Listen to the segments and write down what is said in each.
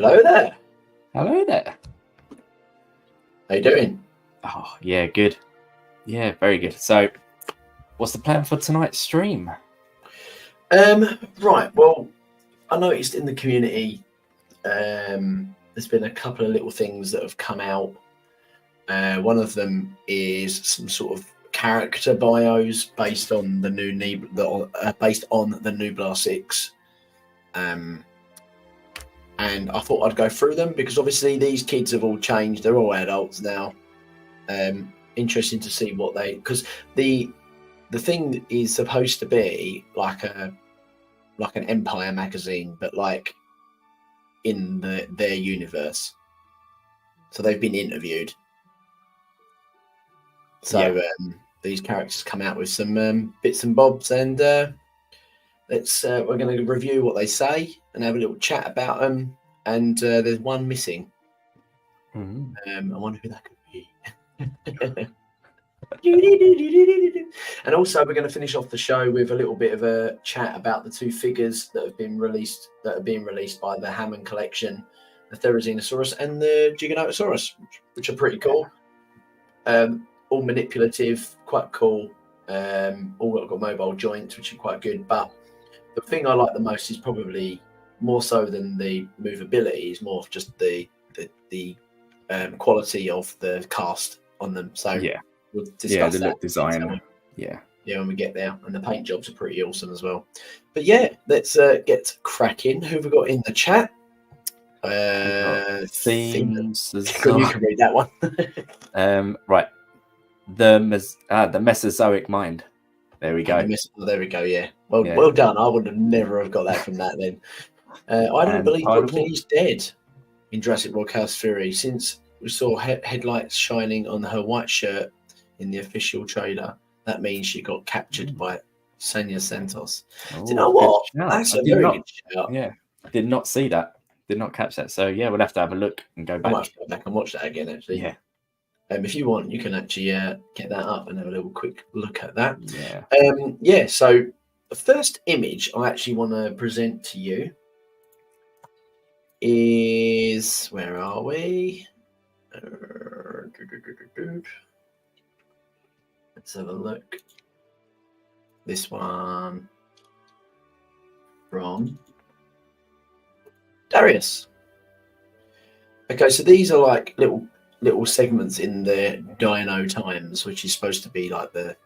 Hello there. Hello there. How you doing? Oh, yeah, good. Yeah, very good. So, what's the plan for tonight's stream? Right. Well, I noticed in the community, there's been a couple of little things that have come out. One of them is some sort of character bios based on the new based on the Nublar 6. And I thought I'd go through them because obviously these kids have all changed. They're all adults now. Interesting to see what because the thing is supposed to be like an Empire magazine, but like in their universe. So they've been interviewed. So these characters come out with some bits and bobs, and we're going to review what they say and have a little chat about them. And there's one missing. Mm-hmm. I wonder who that could be. And also, we're going to finish off the show with a little bit of a chat about the two figures that have been released, that are being released by the Hammond collection, the Therizinosaurus and the Giganotosaurus, which are pretty cool. All manipulative, quite cool. All got mobile joints, which are quite good. But the thing I like the most is probably more so than the movability, is more of just the quality of the cast on them. So we'll discuss the that look design. Yeah, when we get there, and the paint jobs are pretty awesome as well. But let's get cracking. Who have we got in the chat? Themes. You can read that one. Right. The Mesozoic mind. There we go. There we go. Yeah. Well done. I would have never have got that from that then. I don't believe Ripley's dead in Jurassic World Chaos Theory, since we saw headlights shining on her white shirt in the official trailer. That means she got captured by Senya Santos. Do you know what? That's a very good shout. Yeah, did not see that. Did not catch that. So we'll have to have a look and go back. I might have to go back and watch that again, actually. Yeah. If you want, you can actually get that up and have a little quick look at that. Yeah. So the first image I actually want to present to you is, where are we? Let's have a look. This one from Darius. Okay, so these are like little segments in the Dino Times, which is supposed to be like the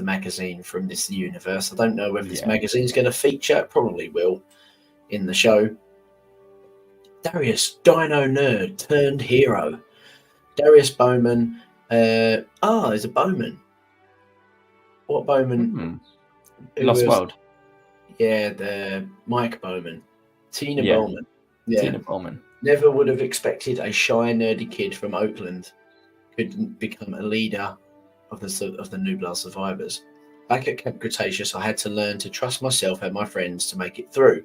magazine from this universe. I don't know whether this magazine is going to feature. It probably will in the show. Darius, Dino nerd turned hero. Darius Bowman. There's a Bowman. What Bowman? Lost World. Yeah, the Mike Bowman. Tina Bowman. Yeah. Tina Bowman. Never would have expected a shy, nerdy kid from Oakland could become a leader of the Nublar survivors. Back at Camp Cretaceous, I had to learn to trust myself and my friends to make it through.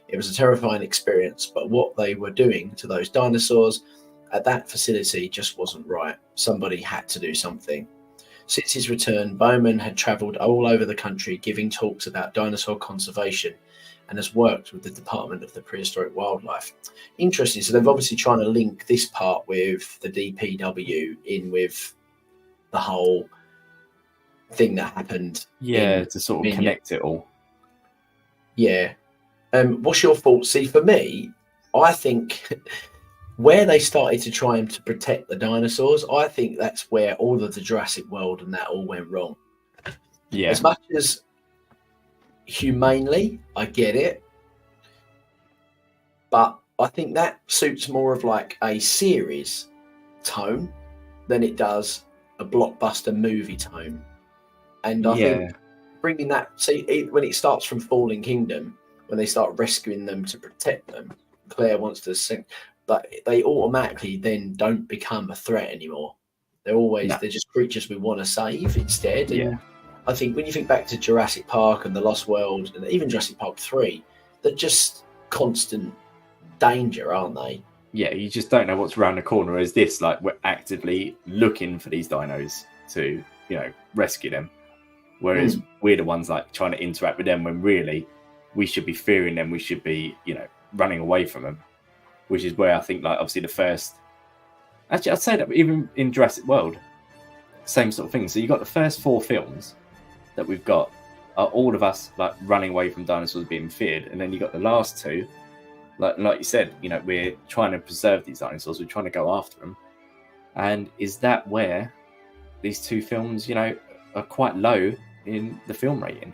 It was a terrifying experience, but what they were doing to those dinosaurs at that facility just wasn't right. Somebody had to do something. Since his return, Bowman had travelled all over the country giving talks about dinosaur conservation and has worked with the Department of the Prehistoric Wildlife. Interesting. So they've obviously trying to link this part with the DPW in with the whole thing that happened. Yeah, to sort of connect it all. Yeah. What's your thoughts? See, for me, I think where they started to try to protect the dinosaurs, I think that's where all of the Jurassic World and that all went wrong. Yeah. As much as humanely, I get it, but I think that suits more of like a series tone than it does a blockbuster movie tone. And I think bringing that, when it starts from Fallen Kingdom, when they start rescuing them to protect them, Claire wants to sing, but they automatically then don't become a threat anymore. They're just creatures we want to save instead. And I think when you think back to Jurassic Park and The Lost World, and even Jurassic Park 3, they're just constant danger, aren't they? Yeah, you just don't know what's around the corner. Is this like we're actively looking for these dinos to, rescue them? Whereas we're the ones like trying to interact with them when really we should be fearing them. We should be, running away from them. which is where I think, like, obviously the first. Actually, I'd say that even in Jurassic World, same sort of thing. So you got the first 4 films that we've got are all of us like running away from dinosaurs being feared, and then you got the last 2, like you said, you know, we're trying to preserve these dinosaurs, we're trying to go after them, and is that where these 2 films, you know, are quite low in the film rating?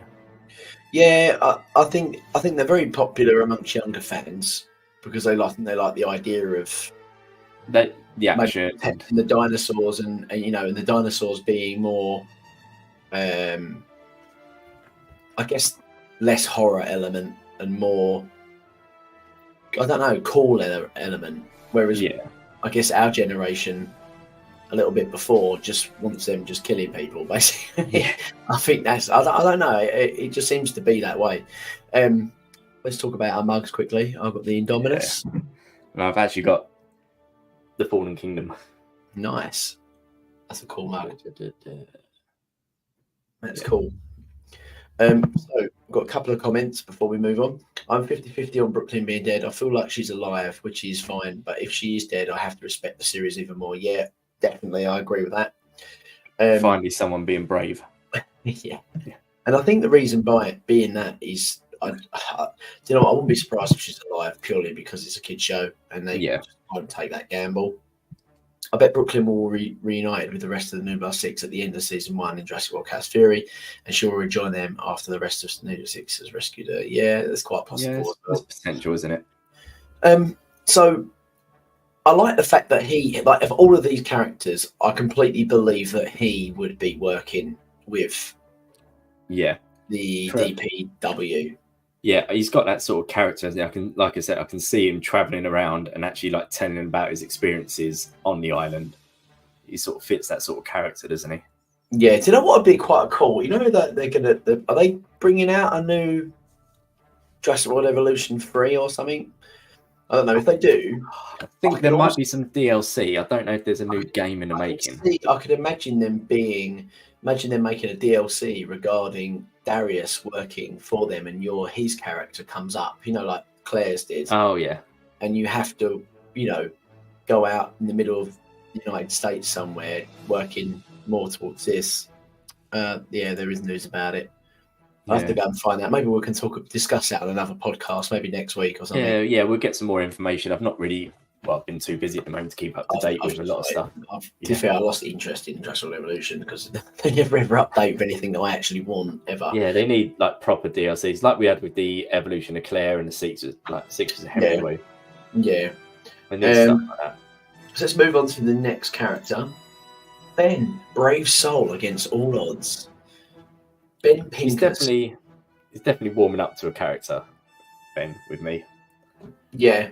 Yeah, I think they're very popular amongst younger fans because they like the idea of That the maybe action, protecting the dinosaurs and you know, and the dinosaurs being more, I guess, less horror element and more, I don't know, cool element. Whereas yeah, I guess our generation, a little bit before, just wants them just killing people, basically. yeah. I think that's, I don't know, it just seems to be that way. Let's talk about our mugs quickly. I've got the Indominus. And I've actually got the Fallen Kingdom. Nice. That's a cool mug. That's Yeah. cool. So I've got a couple of comments before we move on. I'm 50-50 on Brooklyn being dead. I feel like she's alive, which is fine. But if she is dead, I have to respect the series even more. Yeah, definitely. I agree with that. Finally, someone being brave. Yeah. And I think the reason by it being that is, you know, I wouldn't be surprised if she's alive purely because it's a kid's show and they just won't take that gamble. I bet Brooklyn will reunited with the rest of the New Blood 6 at the end of season 1 in Jurassic World Chaos Theory, and she'll rejoin them after the rest of New Blood 6 has rescued her. Yeah, that's quite possible. Yeah, there's potential, isn't it? So I like the fact that he, like, of all of these characters, I completely believe that he would be working with the DPW. Yeah, he's got that sort of character. I can, like I said, I can see him traveling around and actually like telling him about his experiences on the island. He sort of fits that sort of character, doesn't he? Yeah. Do you know what would be quite cool? You know that they're gonna, are they bringing out a new Jurassic World Evolution 3 or something? I don't know if they do. I think there might be some DLC. I don't know if there's a new game in the making. I could imagine them making a DLC regarding Darius working for them, and his character comes up, you know, like Claire's did. Oh yeah. And you have to, you know, go out in the middle of the United States somewhere, working more towards this. Yeah, there is news about it. I have to go and find out. Maybe we can discuss that on another podcast, maybe next week or something. Yeah, we'll get some more information. I've not really, I've been too busy at the moment to keep up to date with a lot of stuff. To be fair, I lost interest in Jurassic World Evolution because they never ever update with anything that I actually want ever. Yeah, they need like proper DLCs, like we had with the Evolution of Claire and the Six of Hemingway. Yeah. And stuff like that. So let's move on to the next character. Ben, brave soul against all odds. Ben Pincus. He's definitely warming up to a character, Ben, with me. Yeah.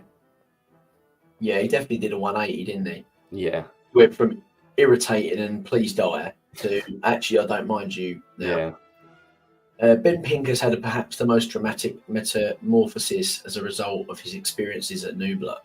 Yeah, he definitely did a 180, didn't he? Yeah. Went from irritated and please die to actually I don't mind you now. Yeah. Ben Pincus had perhaps the most dramatic metamorphosis as a result of his experiences at Nublar.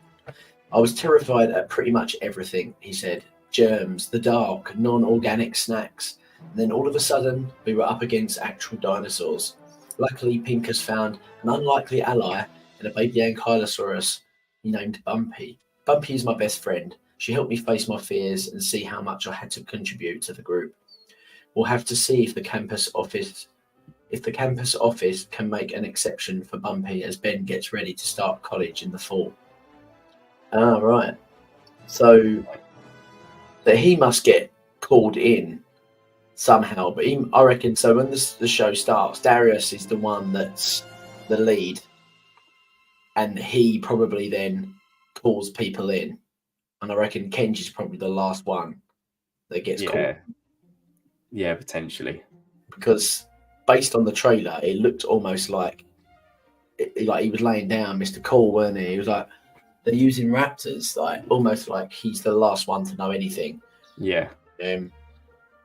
I was terrified at pretty much everything, he said. Germs, the dark, non-organic snacks. And then all of a sudden, we were up against actual dinosaurs. Luckily, Pincus found an unlikely ally in a baby Ankylosaurus he named Bumpy. Bumpy is my best friend. She helped me face my fears and see how much I had to contribute to the group. We'll have to see if the campus office can make an exception for Bumpy as Ben gets ready to start college in the fall. Ah, right. So that he must get called in somehow, but I reckon so. When the show starts, Darius is the one that's the lead, and he probably then calls people in. And I reckon Kenji's probably the last one that gets called. Yeah, potentially. Because based on the trailer, it looked almost like he was laying down Mr. Cool, weren't he? He was like, they're using raptors, like almost like he's the last one to know anything. Yeah.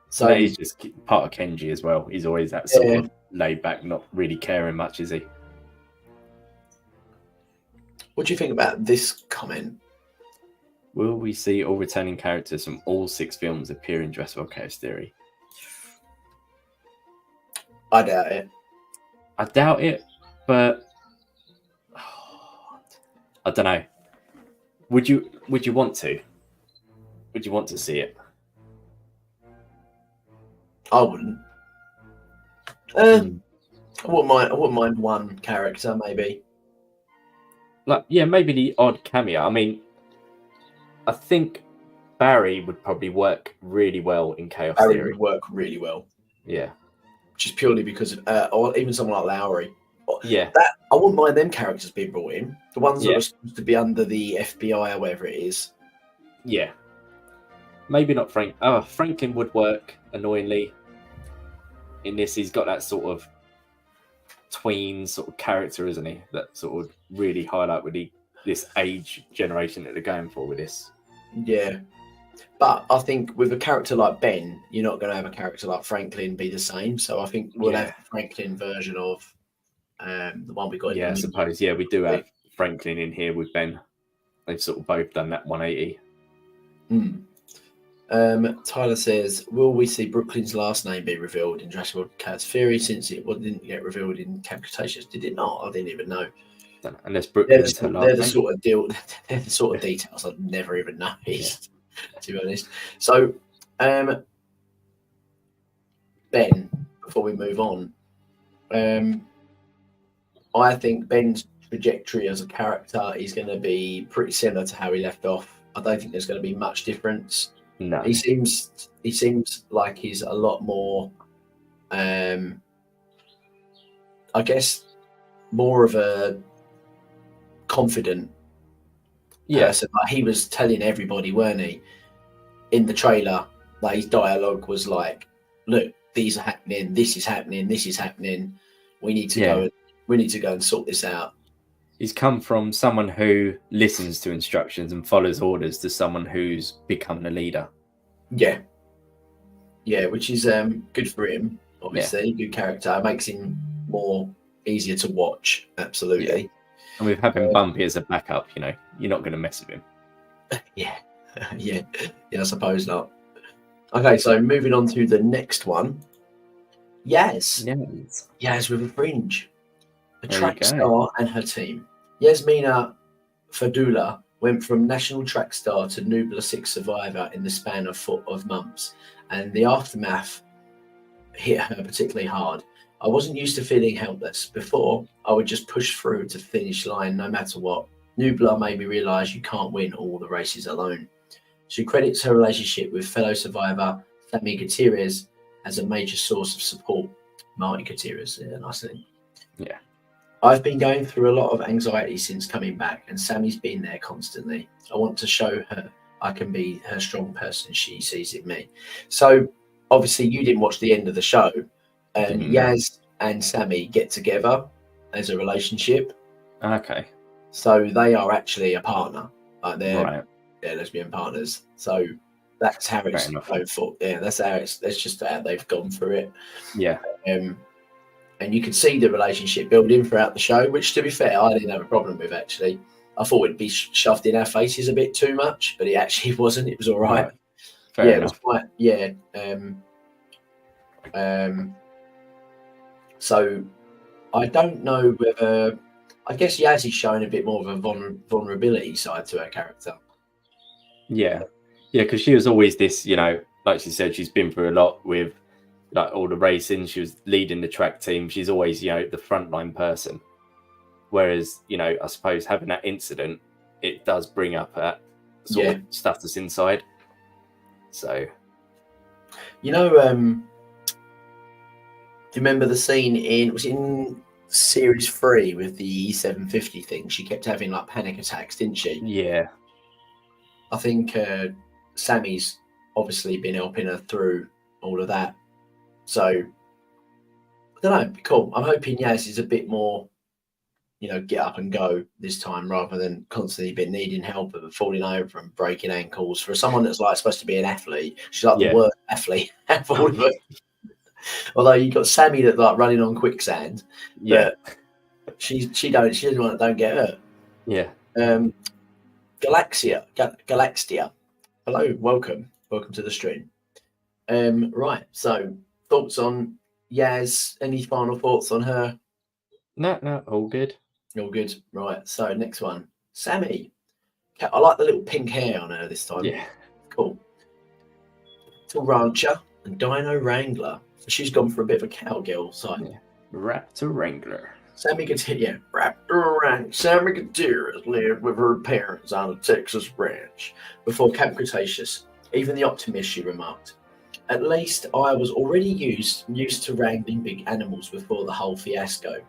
So he's just part of Kenji as well. He's always that sort of laid back, not really caring much, is he? What do you think about this comment? Will we see all returning characters from all 6 films appear in Jurassic World Chaos Theory? I doubt it. I doubt it, but I don't know. Would you want to? Would you want to see it? I wouldn't. I wouldn't mind one character maybe. Like, yeah, maybe the odd cameo. I mean, I think Barry would probably work really well in Chaos Barry Theory. would work really well. Yeah. Just purely because of, or even someone like Lowry. Yeah. I wouldn't mind them characters being brought in. The ones that Yeah. are supposed to be under the FBI or whatever it is. Yeah. Maybe not Frank. Oh, Franklin would work annoyingly. In this, he's got that sort of tween sort of character, isn't he? That sort of really highlight with this age generation that they're going for with this. Yeah. But I think with a character like Ben, you're not going to have a character like Franklin be the same. So I think we'll have the Franklin version of the one we got. Yeah, I suppose. Yeah, we do have Franklin in here with Ben. They've sort of both done that 180. Tyler says, will we see Brooklyn's last name be revealed in Jurassic World Chaos Theory since it didn't get revealed in Camp Cretaceous? Did it not? I didn't even know. Unless Brooklyn's her last name. They're the sort of details I've never even noticed, to be honest. So, Ben, before we move on, I think Ben's trajectory as a character is going to be pretty similar to how he left off. I don't think there's going to be much difference. No. He seems like he's a lot more, I guess, more of a confident person. Like, he was telling everybody, weren't he, in the trailer, like his dialogue was like, look, these are happening, this is happening, this is happening. We need to go and sort this out. He's come from someone who listens to instructions and follows orders to someone who's becoming a leader. Yeah, which is good for him, obviously. Good character. It makes him more easier to watch, absolutely. Yeah. And with having Bumpy as a backup, you're not going to mess with him. Yeah, I suppose not. Okay, so moving on to the next one. Yaz with a fringe. A track star and her team. Yasmina Fadula went from national track star to Nubla 6 survivor in the span of months, and the aftermath hit her particularly hard. I wasn't used to feeling helpless. Before, I would just push through to the finish line no matter what. Nubla made me realise you can't win all the races alone. She credits her relationship with fellow survivor Sammy Gutierrez as a major source of support. Marty Gutierrez, nice name. Yeah. I've been going through a lot of anxiety since coming back, and Sammy's been there constantly. I want to show her I can be her strong person she sees in me. So, obviously, you didn't watch the end of the show, and Yaz and Sammy get together as a relationship. Okay. So they are actually a partner. Like they're lesbian partners. So that's how it's going for. Yeah, that's just how they've gone through it. Yeah. And you could see the relationship building throughout the show, which, to be fair, I didn't have a problem with, actually. I thought it'd be shoved in our faces a bit too much, but it actually wasn't. It was all right. Fair enough. It was quite, so I don't know whether... I guess Yaz is showing a bit more of a vulnerability side to her character. Yeah, because she was always this, like she said, she's been through a lot with like all the racing. She was leading the track team. She's always, the frontline person. Whereas, I suppose having that incident, it does bring up that sort of stuff that's inside. So, do you remember the scene in Series 3 with the E750 thing? She kept having like panic attacks, didn't she? Yeah. I think Sammy's obviously been helping her through all of that. So, I don't know, cool. I'm hoping Yaz is a bit more, get up and go this time rather than constantly been needing help and falling over and breaking ankles. For someone that's like supposed to be an athlete, she's like the worst athlete of all of it. Although you got Sammy that like running on quicksand, but she doesn't want to don't get hurt. Yeah. Galaxia. Hello, welcome to the stream. Right. So thoughts on Yaz? Any final thoughts on her? No, all good. All good. Right. So next one, Sammy. I like the little pink hair on her this time. Yeah. Cool. Little rancher and dino wrangler. So she's gone for a bit of a cowgirl side. Yeah. Raptor Wrangler. Sammy Gutierrez, Raptor Ranch. Sammy Gutierrez lived with her parents on a Texas ranch before Camp Cretaceous. Even the optimist, she remarked. At least I was already used to wrangling big animals before the whole fiasco.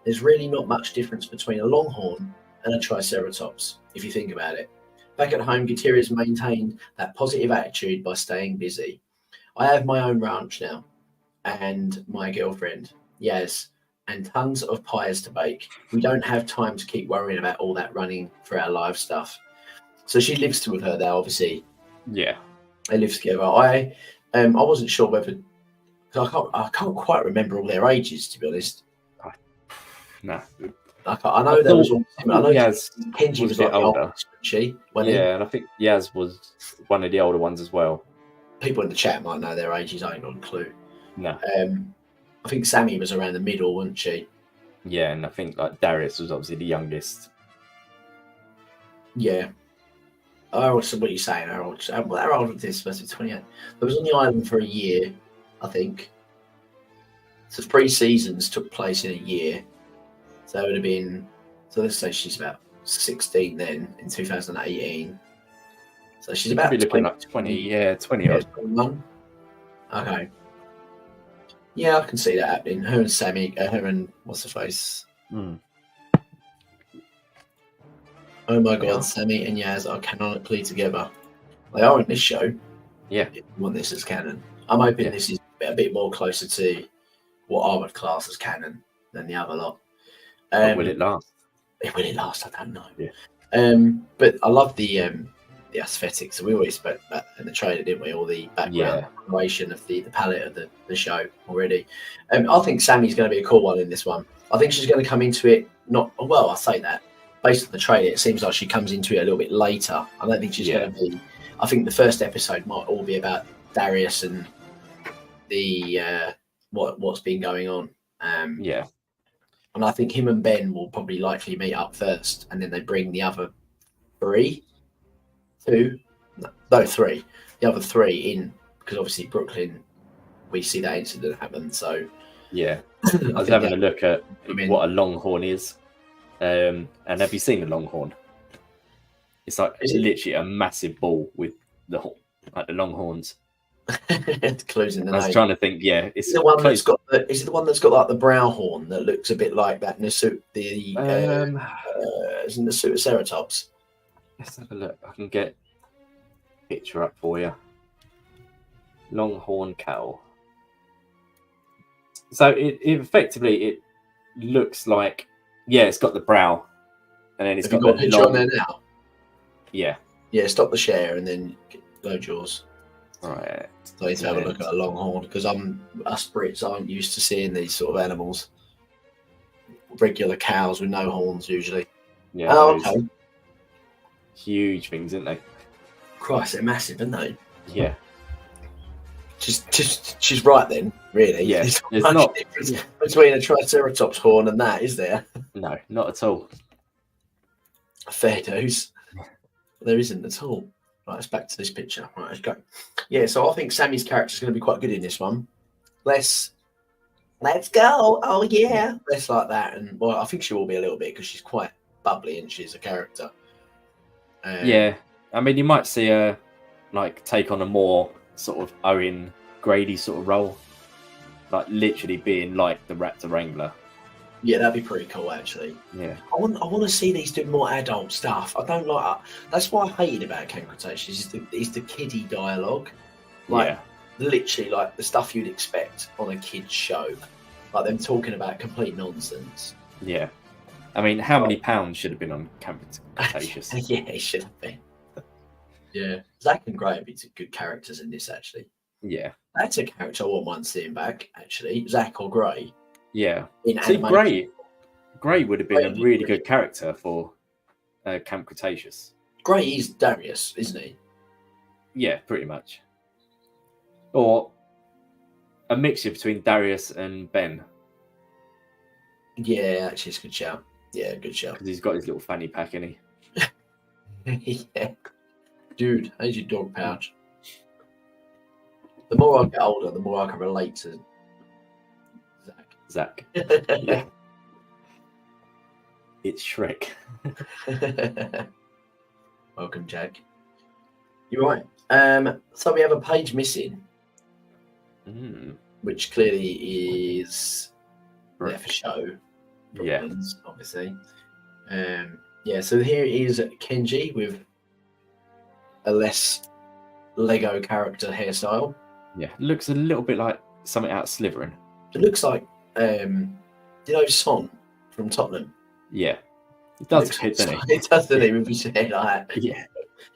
There's really not much difference between a longhorn and a triceratops, if you think about it. Back at home, Gutierrez maintained that positive attitude by staying busy. I have my own ranch now, and my girlfriend, Yaz, and tons of pies to bake. We don't have time to keep worrying about all that running for our live stuff. So she lives with her there, obviously. Yeah. They live together. I wasn't sure whether, because I can't quite remember all their ages, to be honest. No. I know there was all. I know Yaz Kenji was a bit like the older. oldest, wasn't she? And I think Yaz was one of the older ones as well. People in the chat might know their ages. I ain't got a clue. No. I think Sammy was around the middle, wasn't she? Yeah, and I think like Darius was obviously the youngest. Yeah. Oh, so what are you saying? How old was this? Supposed to be 28. It was on the island for a year, I think. So 3 seasons took place in a year. So it would have been. So let's say she's about 16 then in 2018. So she's about Probably looking like 20. Yeah, 20 odd. 21. Okay. Yeah, I can see that happening. Her and Sammy, her and what's her face? Mm. Oh my god, Yeah. Sammy and Yaz are canonically together. They are in this show. Yeah. If you want this as canon. I'm hoping Yeah. this is a bit more closer to what I would class as canon than the other lot. Will it last? Will it last? I don't know. Yeah. But I love the aesthetics. We always spoke about in the trailer, didn't we? All the background animation of the palette of the show already. I think Sammy's going to be a cool one in this one. I think she's going to come into it I say that. Based on the trailer, it seems like she comes into it a little bit later. I don't think she's going to be. I think the first episode might all be about Darius and the what's been going on. And I think him and Ben will probably likely meet up first, and then they bring the other three in, because obviously Brooklyn, we see that incident happen. So yeah, I was having a look at what a longhorn is. And have you seen a longhorn? It's like literally a massive ball with the longhorns. Clues in the I was name. trying to think. Yeah, it's the one that's got. Is it the one that's got like the brow horn that looks a bit like that Nasut? Isn't the Ceratops? Let's have a look. I can get a picture up for you. Longhorn cow. So it effectively looks like it's got the brow, and then it's got a picture on there now. Yeah. Stop the share and then load yours. Right. So I need to have a look at a longhorn because us Brits aren't used to seeing these sort of animals. Regular cows with no horns usually. Yeah. Oh, okay. Huge things, aren't they? Christ, they're massive, aren't they? Yeah. She's right then, really. Yeah. There's not difference between a Triceratops horn and that, is there? No, not at all. Fair dues. There isn't at all. Right, let's back to this picture. Right, let's go. Yeah, so I think Sammy's character is going to be quite good in this one. Let's go. Oh yeah, let's like that. And I think she will be a little bit because she's quite bubbly and she's a character. Yeah, I mean, you might see her take on a more sort of Owen Grady sort of role, like literally being like the Raptor Wrangler. Yeah, that'd be pretty cool, actually. Yeah, I want to see these do more adult stuff. I don't like that. That's what I hated about Camp Cretaceous is the kiddie dialogue, literally like the stuff you'd expect on a kids show, like them talking about complete nonsense. Yeah, I mean, how many pounds should have been on Camp Cretaceous? Yeah, it should have been. Yeah, Zach and Gray would be good characters in this, actually. Yeah, that's a character I wouldn't mind seeing back. Actually, Zach or Gray. Yeah. See, Gray would have been a really good character for Camp Cretaceous. Gray is Darius, isn't he? Yeah, pretty much. Or a mixture between Darius and Ben. Yeah, actually, it's a good shout. Yeah, good shout. Because he's got his little fanny pack, isn't he? Yeah. Dude, how's your dog pouch? The more I get older, the more I can relate to Zach. Zach. Yeah. It's Shrek. Welcome, Jack. You're right. So we have a page missing, which clearly is there for show. Yeah. Brooklyn's, obviously. Yeah, so here is Kenji with a less Lego character hairstyle. Yeah. Looks a little bit like something out of Slytherin. It looks like, you know, Son from Tottenham. Yeah. It does a bit, doesn't it? It does, doesn't it, with his hair like that. Yeah.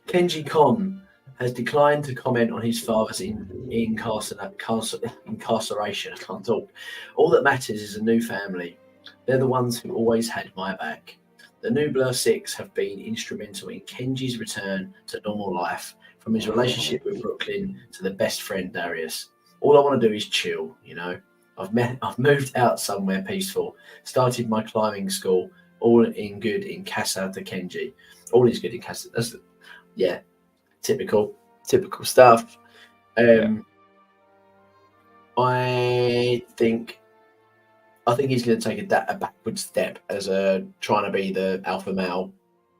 Kenji Kon has declined to comment on his father's incarceration. I can't talk. All that matters is a new family. They're the ones who always had my back. The Nublar Six have been instrumental in Kenji's return to normal life, from his relationship with Brooklyn to the best friend Darius. All I want to do is chill, you know. I've moved out somewhere peaceful, started my climbing school, all in good in Casa to Kenji. All is good in Casa. Yeah, typical stuff. I think he's going to take a backward step as trying to be the alpha male.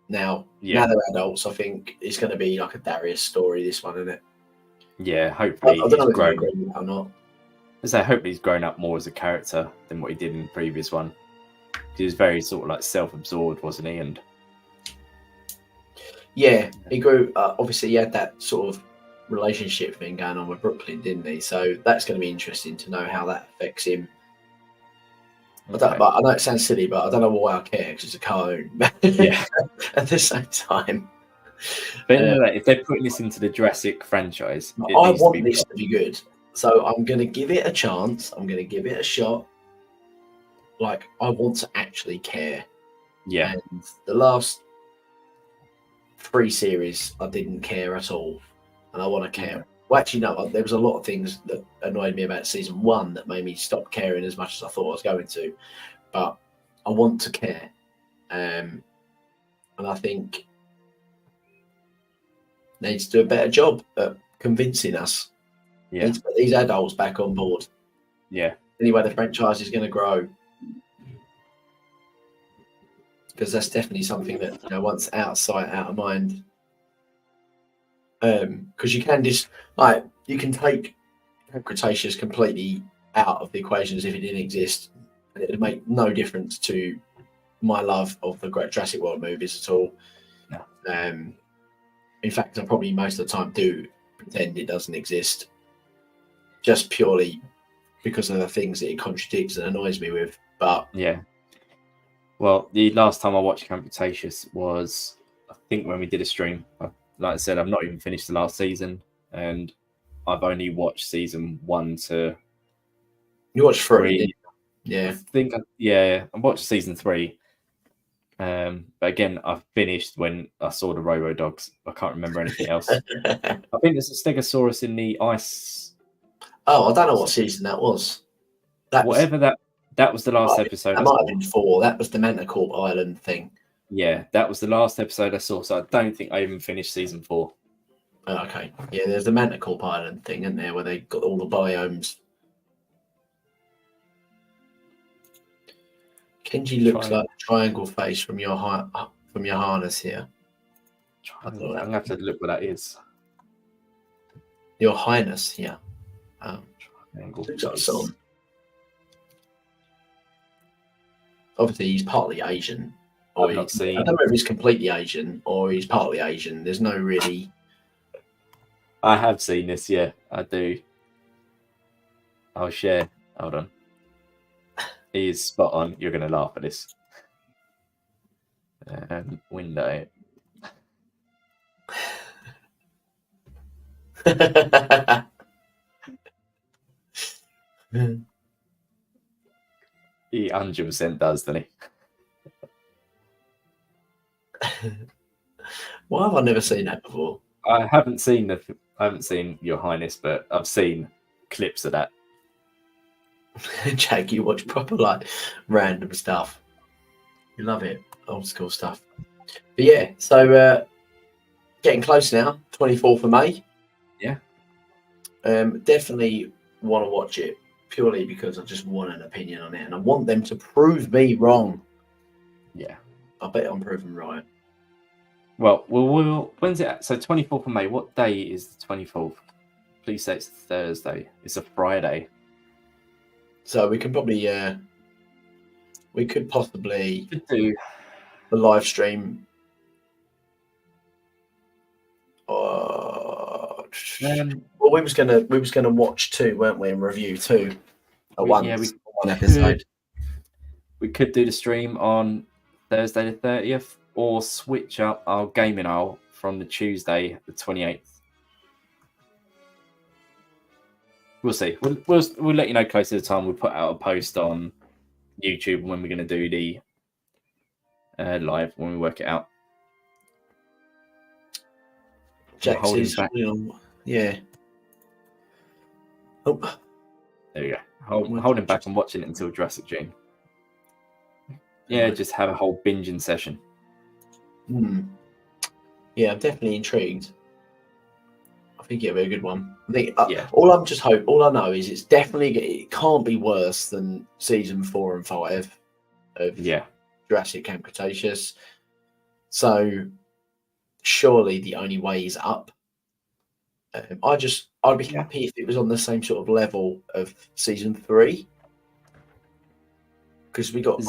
Now they're adults. I think it's going to be like a Darius story. This one, isn't it? Yeah. Hopefully, I don't know he's if you grown agree with that or not. I hope he's grown up more as a character than what he did in the previous one. He was very sort of like self-absorbed, wasn't he? And yeah, he grew. Obviously, he had that sort of relationship thing going on with Brooklyn, didn't he? So that's going to be interesting to know how that affects him. okay. I know it sounds silly, but I don't know why I care because it's a cartoon. Yeah. At the same time, But anyway, if they're putting this into the Jurassic franchise, I want this to be good. So I'm going to give it a chance. I'm going to give it a shot. Like, I want to actually care. Yeah. And the last 3 series, I didn't care at all. And I want to care. Well, actually, no, there was a lot of things that annoyed me about season 1 that made me stop caring as much as I thought I was going to. But I want to care. And I think they need to do a better job at convincing us. Yeah. Need to put these adults back on board. Yeah. Anyway, the franchise is going to grow. Because that's definitely something that, you know, once out of sight, out of mind. Because you can you can take Cretaceous completely out of the equation as if it didn't exist, and it would make no difference to my love of the great Jurassic World movies at all. No. In fact, I probably most of the time do pretend it doesn't exist, just purely because of the things that it contradicts and annoys me with. But yeah. Well, the last time I watched Camp Cretaceous was, I think, when we did a stream. Like I said, I've not even finished the last season, and I've only watched season 1 to. You watched 3, yeah? I think, I watched season 3. But again, I finished when I saw the Robo Dogs. I can't remember anything else. I think there's a Stegosaurus in the ice. Oh, I don't know what season that was. That was the last episode. That might have been 4. That was the Manticore Island thing. Yeah, that was the last episode I saw. So I don't think I even finished season 4. Oh, okay. Yeah, there's the Manticore Island thing, isn't there, where they got all the biomes. Kenji looks like a triangle face from your harness here. I'm gonna have to look what that is. Your Highness here. Looks like Son. Obviously, he's partly Asian. I don't know if he's completely Asian or he's partly Asian. There's no really. I have seen this, yeah, I do. I'll share. Hold on. He is spot on. You're going to laugh at this. Window. He 100% does, doesn't he? Why have I never seen that before? I haven't seen Your Highness, but I've seen clips of that. Jack, you watch proper like random stuff. You love it, old school stuff. But yeah, so getting close now. 24th of May. Yeah. Definitely want to watch it purely because I just want an opinion on it, and I want them to prove me wrong. Yeah. I bet I'm proven right. Well, when's it? So 24th of May. What day is the 24th? Please say it's Thursday. It's a Friday. So we can probably, we could possibly do the live stream. Well, we was gonna watch 2, weren't we, and review 2 at once. One episode. We could do the stream on Thursday the 30th, or switch up our gaming hour from the Tuesday the 28th. We'll see. We'll let you know closer to the time. We'll put out a post on YouTube when we're going to do the live when we work it out. Jax is yeah. Oh, there you go. Holding back and watching it until Jurassic June. Yeah, just have a whole binging session. Yeah, I'm definitely intrigued. I think it'll be a good one. I think yeah. All I know is it can't be worse than season 4 and 5 of Jurassic Camp Cretaceous. So surely the only way is up. I'd be happy if it was on the same sort of level of season 3, because we got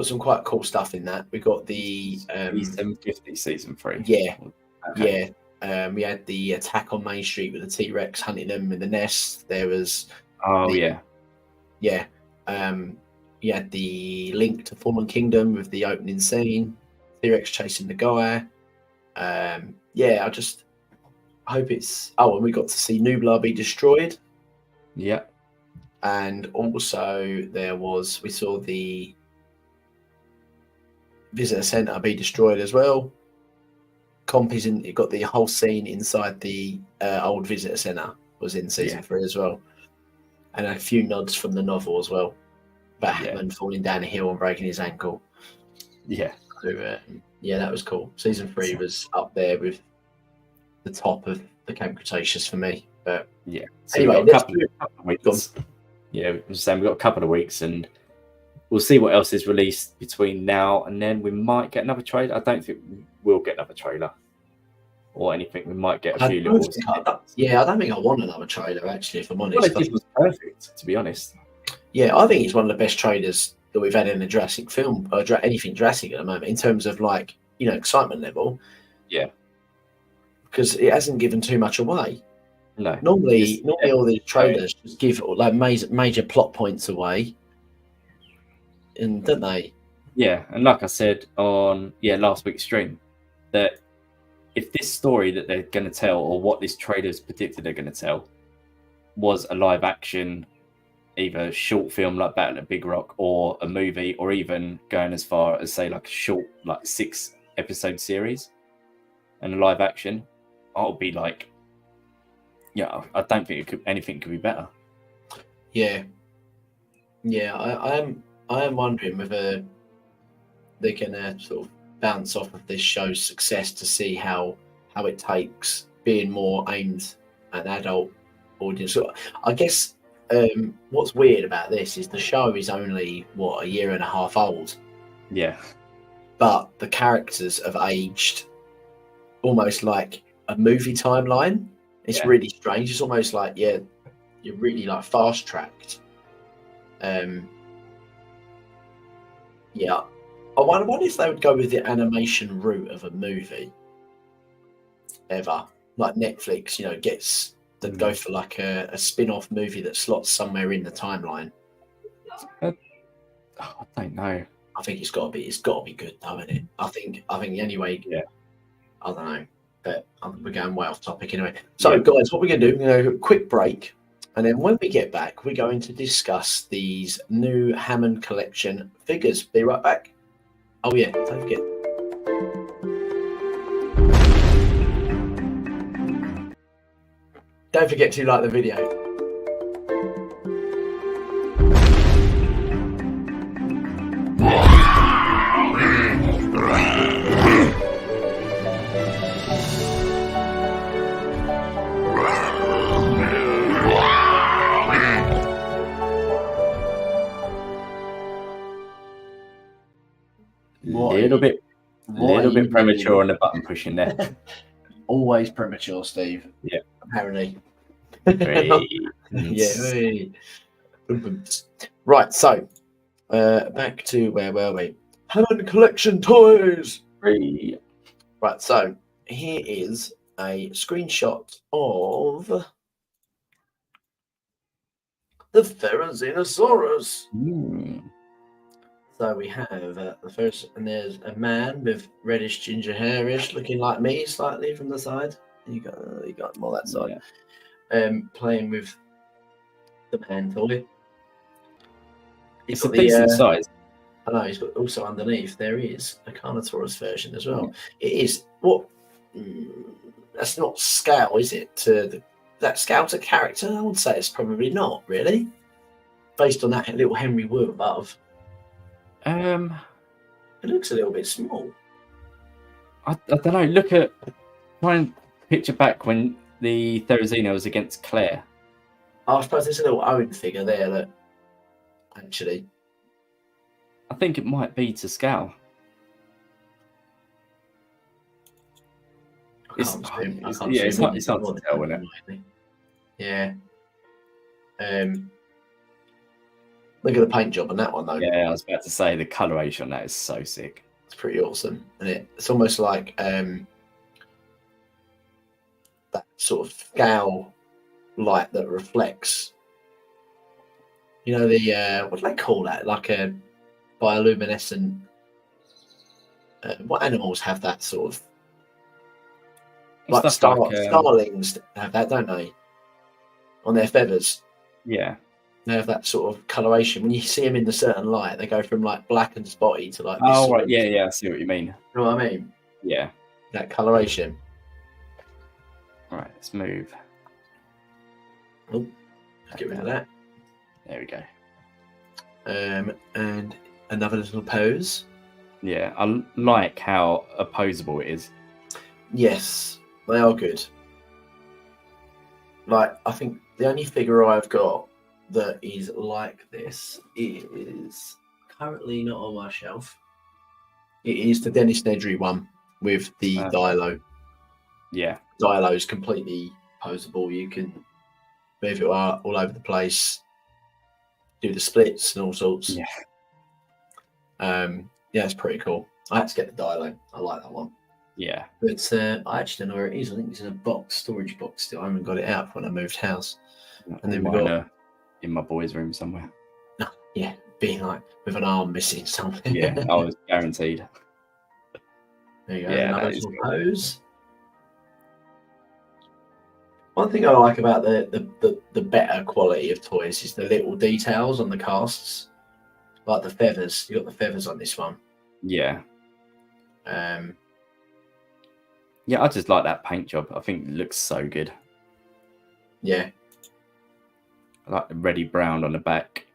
some quite cool stuff in that. We got the 750 season 3. Yeah, okay. Yeah. We had the attack on Main Street with the T-Rex hunting them in the nest. There was yeah. You had the link to Fallen Kingdom with the opening scene, T-Rex chasing the guy. I just hope it's. Oh, and we got to see Nublar be destroyed. Yeah. And also we saw the visitor center be destroyed as well. It got the whole scene inside the old visitor center was in season 3 as well, and a few nods from the novel as well about Hammond falling down a hill and breaking his ankle. Yeah. So that was cool. Season 3 was up there with the top of the Camp Cretaceous for me. But yeah. So anyway, couple of weeks. Yeah, we're saying we've got a couple of weeks, and we'll see what else is released between now and then. We might get another trailer. I don't think we'll get another trailer or anything. We might get a few little. I don't think I want another trailer, actually, if I'm honest. Well, it was perfect, to be honest. Yeah, I think it's one of the best trailers that we've had in a Jurassic film, or anything Jurassic at the moment, in terms of excitement level. Yeah. Because it hasn't given too much away. No. Normally all these trailers just give major plot points away, and don't they? Yeah, and like I said on last week's stream, that if this story that they're going to tell, or what this trailer's predicted they're going to tell, was a live action, either short film like Battle at Big Rock, or a movie, or even going as far as say like a short 6 episode series and a live action, I'll be like, I don't think anything could be better. Yeah, I am wondering whether they're gonna sort of bounce off of this show's success to see how it takes, being more aimed at an adult audience. So I guess what's weird about this is the show is only a year and a half old. Yeah, but the characters have aged almost like a movie timeline. It's really strange. It's almost like you're really fast tracked. I wonder if they would go with the animation route of a movie. Ever, like Netflix, gets that go for a spin-off movie that slots somewhere in the timeline. I don't know. I think it's got to be good, though, isn't it? I think anyway. Yeah. I don't know. But we're going way off topic anyway. So, guys, what we're going to do, we're going to do a quick break. And then when we get back, we're going to discuss these new Hammond collection figures. Be right back. Oh, yeah, don't forget. Don't forget to like the video. What little are bit you premature doing? on the button pushing there. Always premature, Steve. Yeah. Apparently. Great. Yeah. Hey. Right. So, back to where were we? Hammond collection toys. Great. Right. So here is a screenshot of the Therizinosaurus. So we have the first, and there's a man with reddish ginger hairish, looking like me slightly from the side. You got more that side. Playing with the man toy. It's a decent size. I know he's got also underneath there is a Carnotaurus version as well. Yeah. It is what that's not scale, is it? That scale to character? I would say it's probably not really, based on that little Henry Wu above. It looks a little bit small. I don't know. Try and picture back when the Therizino was against Claire. I suppose there's a little Owen figure there that actually. I think it might be to scale. It's hard to tell, isn't it? Yeah. Look at the paint job on that one, though. Yeah, I was about to say the coloration on that is so sick. It's pretty awesome, isn't it? It's almost like that sort of scale light that reflects. You know the what do they call that? Like a bioluminescent. What animals have that sort of? Like starlings have that, don't they? On their feathers. Yeah. They have that sort of coloration. When you see them in the certain light, they go from like black and spotty to like. Oh right, yeah, I see what you mean. You know what I mean? Yeah. That coloration. Right, let's move. Oh, let's get rid of that. There we go. And another little pose. Yeah, I like how opposable it is. Yes, they are good. Like, I think the only figure I've got that is like this is currently not on my shelf. It is the Dennis Nedry one with the Dilo. Yeah. Dilo is completely posable. You can move it all over the place, do the splits and all sorts. Yeah. Yeah, it's pretty cool. I had to get the Dilo. I like that one. Yeah. But I actually don't know where it is. I think it's in a storage box still. I haven't got it out when I moved house. And then we got in my boys' room somewhere. Yeah, being like with an arm missing something. Yeah, I was guaranteed. There you go. Yeah, another little pose. One thing I like about the better quality of toys is the little details on the casts, like the feathers. You got the feathers on this one. Yeah. Yeah, I just like that paint job. I think it looks so good. Yeah. I like the reddy brown on the back.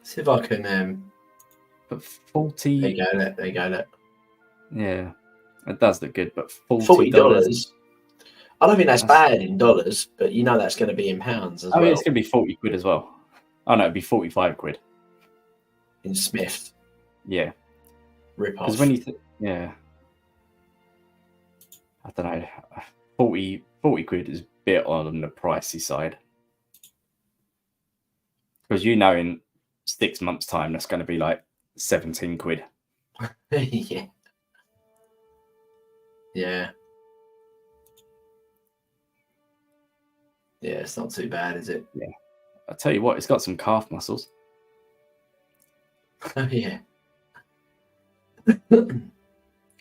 See if I can. But 40. There you go. There you go. Look. Yeah, it does look good. But $40. I don't think that's bad in dollars, but you know that's going to be in pounds as well. It's going to be 40 quid as well. Oh no, it'd be 45 quid in Smith. Yeah. Rip off. Because when you yeah. I don't know, 40 quid is a bit on the pricey side. Because you know in 6 months' time, that's going to be like 17 quid. Yeah. Yeah. Yeah, it's not too bad, is it? Yeah. I tell you what, it's got some calf muscles. Oh, yeah.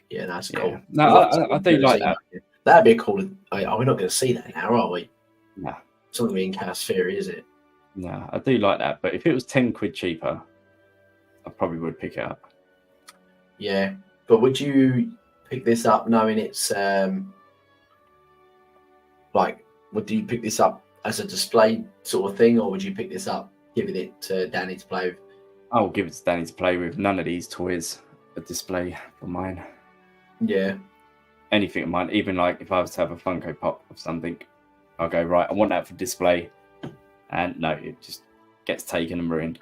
Yeah, that's cool. Yeah. No, I do like that. That'd be a cool. We're not going to see that now, are we? No. It's not going to be in Chaos Theory, is it? No, I do like that. But if it was 10 quid cheaper, I probably would pick it up. Yeah. But would you pick this up knowing it's would you pick this up as a display sort of thing, or would you pick this up, giving it to Danny to play with? I'll give it to Danny to play with. None of these toys are display for mine. Yeah. Anything of mine, even like if I was to have a Funko Pop of something, I'll go, right, I want that for display. And no, it just gets taken and ruined.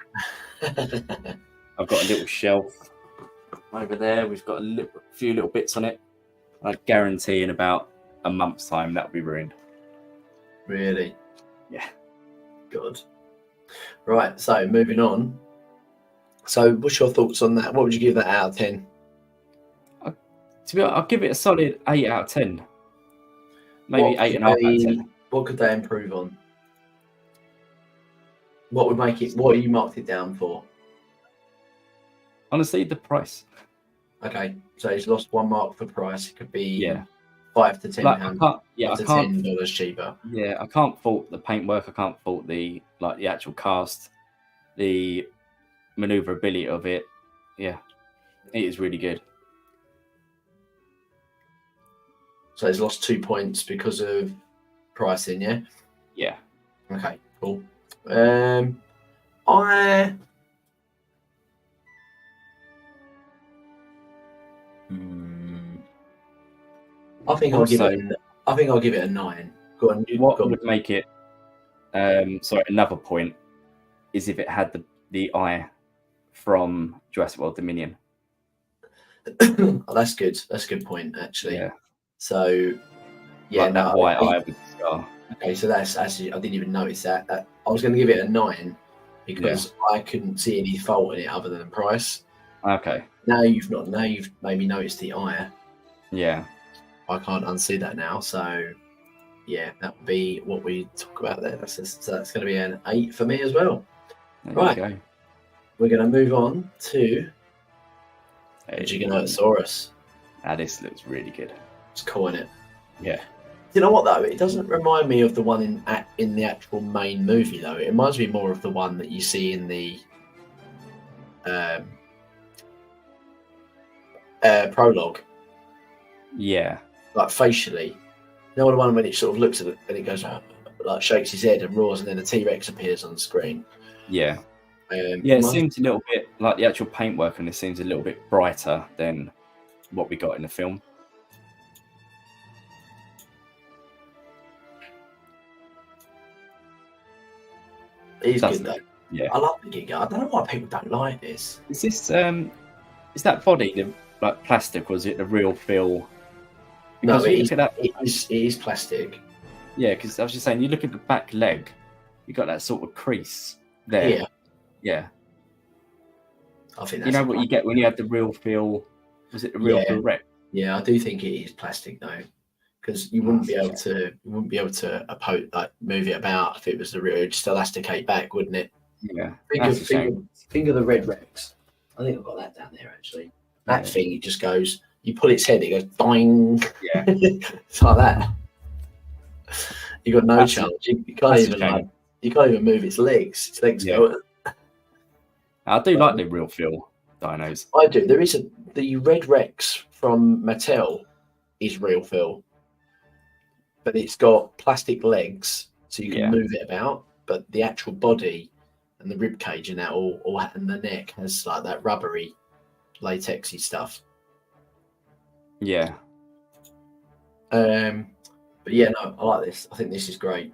I've got a little shelf over there. We've got a few little bits on it. I guarantee in about a month's time that'll be ruined. Really? Yeah. Good. Right, so moving on. So what's your thoughts on that? What would you give that out of 10? To be honest, I'll give it a solid 8 out of 10. Maybe 8.5 out of 10. What could they improve on? What would make it? What you marked it down for? Honestly, the price. Okay, so he's lost 1 mark for price. It could be Yeah. £5 to £10. Like, I can't. $10 cheaper. Yeah, I can't fault the paintwork. I can't fault the actual cast, the maneuverability of it. Yeah, it is really good. So he's lost 2 points because of pricing. Yeah. Yeah. Okay. Cool. I think I'll give it a 9. Go on. What would make it? Another point is if it had the eye from Jurassic World Dominion. Oh, that's good. That's a good point, actually. Yeah. So, yeah, that white eye with the scar. Okay, so that's actually, I didn't even notice that. I was going to give it a 9 because I couldn't see any fault in it other than the price. Okay. Now you've made me notice the eye. Yeah. I can't unsee that now. So, yeah, that would be what we talk about there. So that's going to be an 8 for me as well. Right. We're going to move on to Giganotosaurus. This looks really good. It's cool, isn't it? Yeah. You know what though? It doesn't remind me of the one in the actual main movie though. It reminds me more of the one that you see in the prologue. Yeah. Like facially. You know the one when it sort of looks at it and it goes like shakes his head and roars and then a T-Rex appears on the screen. Yeah. It seems a little bit like the actual paintwork on this seems a little bit brighter than what we got in the film. He's good though. Yeah. I love the Giga. I don't know why people don't like this. Is this is that body the like plastic or is it the real feel? Because no, it is plastic. Yeah, because I was just saying, you look at the back leg, you got that sort of crease there. Yeah. Yeah. I think that's you know what you get when you have the real feel. Was it the real feel Rex? Yeah, I do think it is plastic though, because you wouldn't be able to move it about if it was the real. It'd just elasticate back, wouldn't it? Yeah. Think of the red Rex. I think I've got that down there actually. That thing, it just goes. You pull its head, it goes boing. Yeah. It's like that. You got no chance. You can't even move its legs. Its legs go. I do like the real feel dinos. I do. There is the Red Rex from Mattel is real feel, but it's got plastic legs, so you can move it about. But the actual body and the rib cage and that, and the neck has like that rubbery, latexy stuff. Yeah. But yeah, no, I like this. I think this is great.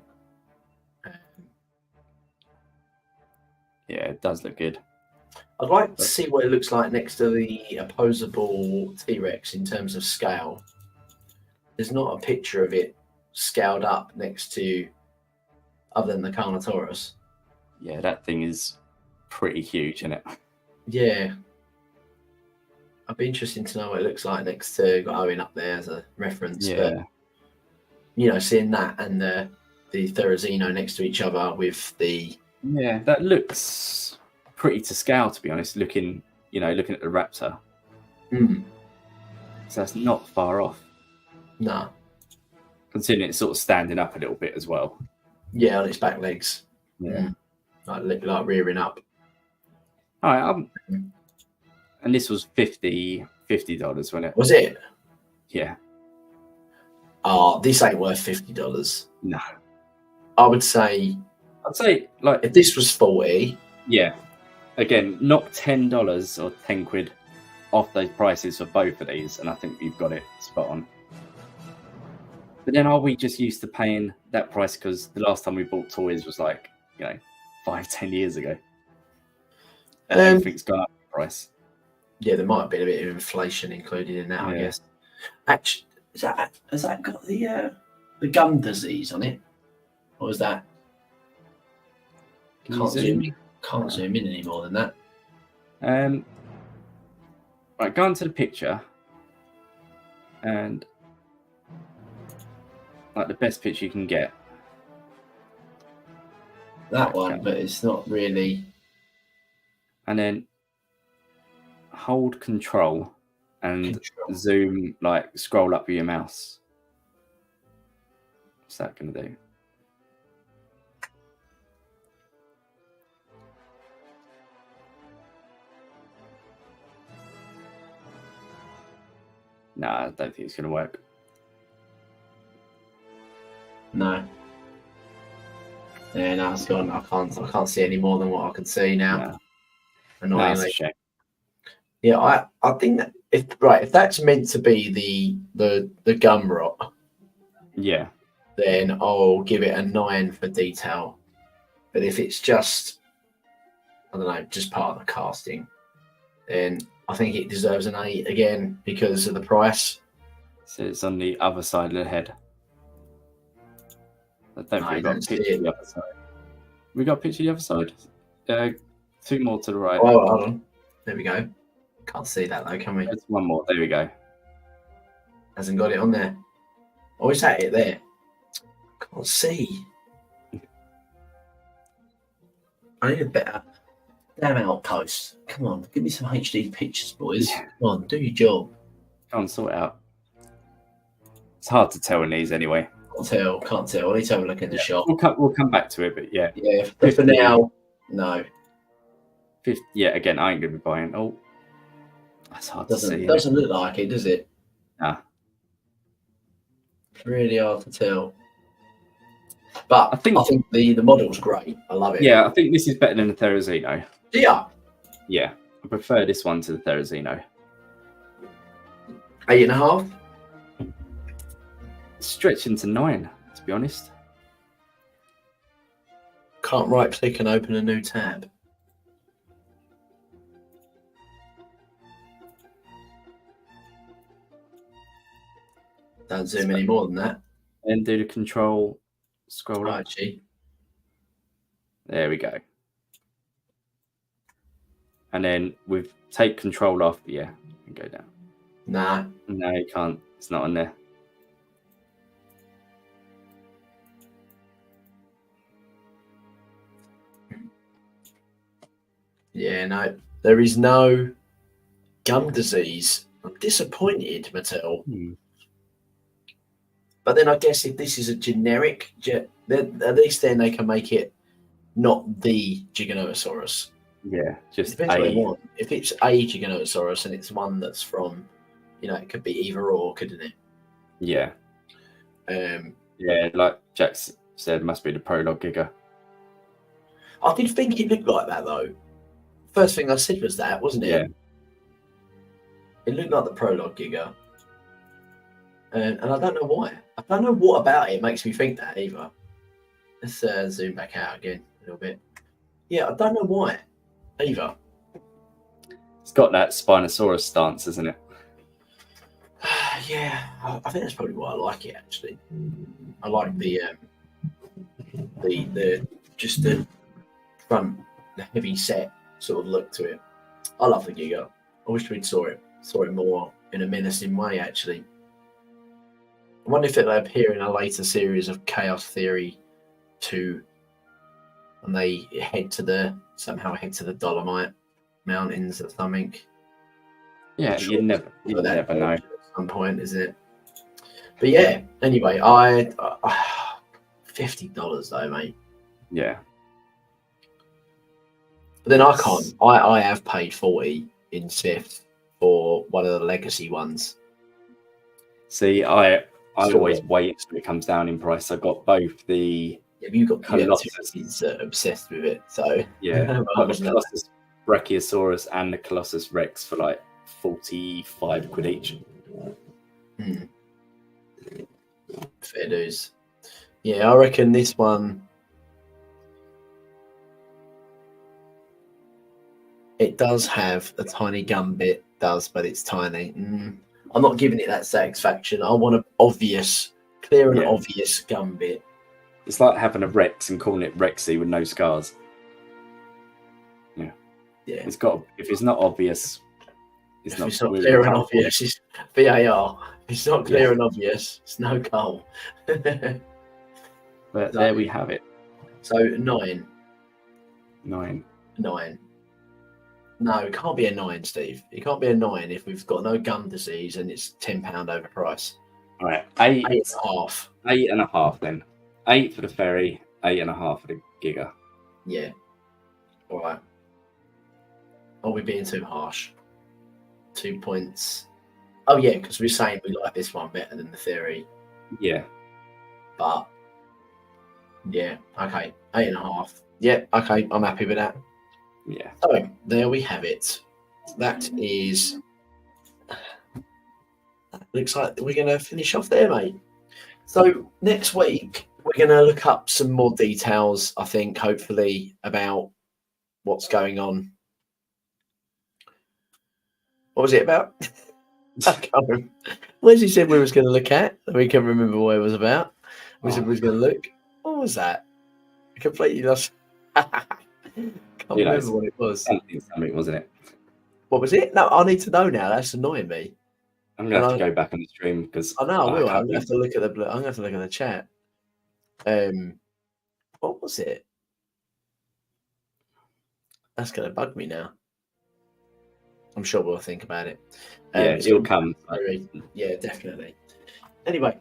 Yeah, it does look good. I'd like to see what it looks like next to the opposable T-Rex in terms of scale. There's not a picture of it scaled up next to, other than the Carnotaurus. Yeah, that thing is pretty huge, isn't it? Yeah. I'd be interested to know what it looks like next to, got Owen up there as a reference. Yeah. But, seeing that and the Therizino next to each other with the... Yeah, that looks pretty to scale, to be honest, looking at the Raptor. Mm. So that's not far off. No. Considering it's sort of standing up a little bit as well. Yeah, on its back legs. Yeah. Like rearing up. All right. And this was $50, wasn't it? Was it? Yeah. Oh, this ain't worth $50. No. I'd say like if this was 40. Yeah. Again, knock $10 or 10 quid off those prices for both of these, and I think you've got it spot on. But then are we just used to paying that price because the last time we bought toys was 5-10 years ago? And everything's gone up in price. Yeah, there might have been a bit of inflation included in that, I Yeah. guess. Actually, has that got the gum disease on it, or is that Can you zoom? can't zoom in any more than that? Right, go onto the picture, and like the best picture you can get. That one, Okay. but it's not really. And then hold control and zoom, like scroll up with your mouse. What's that going to do? No, I don't think it's going to work. No. Yeah, no, it's gone. I can't see any more than what I can see now. No, Annoyingly. that's a shame. Yeah, I think that if that's meant to be the gum rot, Yeah. then I'll give it a 9 for detail. But if it's just, I don't know, just part of the casting, then I think it deserves an 8 again because of the price. So it's on the other side of the head. I don't think we've got a picture of the other side. We got a picture of the other side? 2 more to the right. Oh, hold on. There we go. Can't see that though, can we? There's 1 more. There we go. Hasn't got it on there. Oh, is that it there? Can't see. I need a better damn outpost. Come on, give me some HD pictures, boys. Yeah. Come on, do your job. Can't sort it out. It's hard to tell in these anyway. Can't tell. I need to have a look in the shop. We'll come back to it, but yeah. Yeah, but for now, no. 50, yeah, again, I ain't going to be buying. Oh, that's hard to see. Doesn't look like it, does it? Nah. It's really hard to tell. But I think the model's great. I love it. Yeah, I think this is better than the Therizino. Yeah. Yeah, I prefer this one to the Therizino. 8.5? Stretching to 9, to be honest. Can't right click and open a new tab. Don't zoom any more than that. And do the control scroll up. Actually. There we go. And then with take control off, yeah, and go down. Nah. No, you can't. It's not on there. Yeah, no. There is no gum disease. I'm disappointed, Mattel. But then I guess if this is a generic, at least then they can make it not the Giganotosaurus. Yeah, just Depends what they want. If it's a Giganotosaurus and it's one that's from, it could be either or, couldn't it? Yeah. Yeah, like Jack said, must be the Prologue Giga. I did think it looked like that though. First thing I said was that, wasn't it? Yeah. It looked like the Prologue Giga. And I don't know why. I don't know what about it makes me think that either. Let's zoom back out again a little bit. Yeah, I don't know why either. It's got that Spinosaurus stance, isn't it? Yeah, I think that's probably why I like it actually. I like the just the front, the heavy set sort of look to it. I love the Giga. I wish we'd saw it more in a menacing way actually. I wonder if it'll appear in a later series of Chaos Theory 2 and they somehow head to the Dolomite Mountains or something. Yeah, Sure. you never know. At some point, isn't it? But yeah, anyway, I $50 though, mate. Yeah. But then I can't. I have paid 40 in SIFT for one of the legacy ones. See, I always wait until it comes down in price. I got both the You've got Colossus. He's obsessed with it. So yeah, I got the Colossus Brachiosaurus and the Colossus Rex for like 45 quid each. Fair dues. Yeah, I reckon this one. It does have a tiny gum bit does, but it's tiny. I'm not giving it that satisfaction. I want an obvious, clear and obvious Gambit. It's like having a Rex and calling it Rexy with no scars. Yeah. It's got. If it's not obvious, It's not clear and obvious. It's VAR. It's not clear and obvious. It's no goal. But there we have it. So 9. 9. No, it can't be a 9, Steve. It can't be a 9 if we've got no gum disease and it's £10 overpriced. All right, 8. 8.5. 8.5 then. 8 for the ferry. 8.5 for the Giga. Yeah. All right. Are we being too harsh? 2 points. Oh yeah, because we're saying we like this one better than the theory. Yeah. But yeah, okay, 8.5. Yeah, okay, I'm happy with that. Yeah. So there we have it. That looks like we're gonna finish off there, mate. So next week we're gonna look up some more details, I think, hopefully, about what's going on. What was it about? I can't remember. What did he said we was going to look at? We can't remember what it was about. We said we was going to look. What was that? I completely lost. Can't remember what it was. Something, wasn't it? What was it? No, I need to know now. That's annoying me. I'm gonna have to go back on the stream because I know I will. I'm gonna have to look at the. I'm gonna have to look at the chat. What was it? That's gonna bug me now. I'm sure we'll think about it. Yeah, it'll come. Yeah, definitely. Anyway,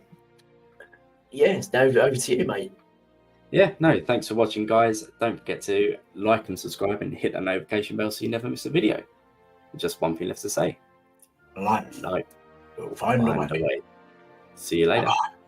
yes, over to you, mate. Yeah, no, thanks for watching, guys. Don't forget to like and subscribe and hit that notification bell so you never miss a video. Just one thing left to say. Life. Life. We'll find a way. See you later. Bye-bye.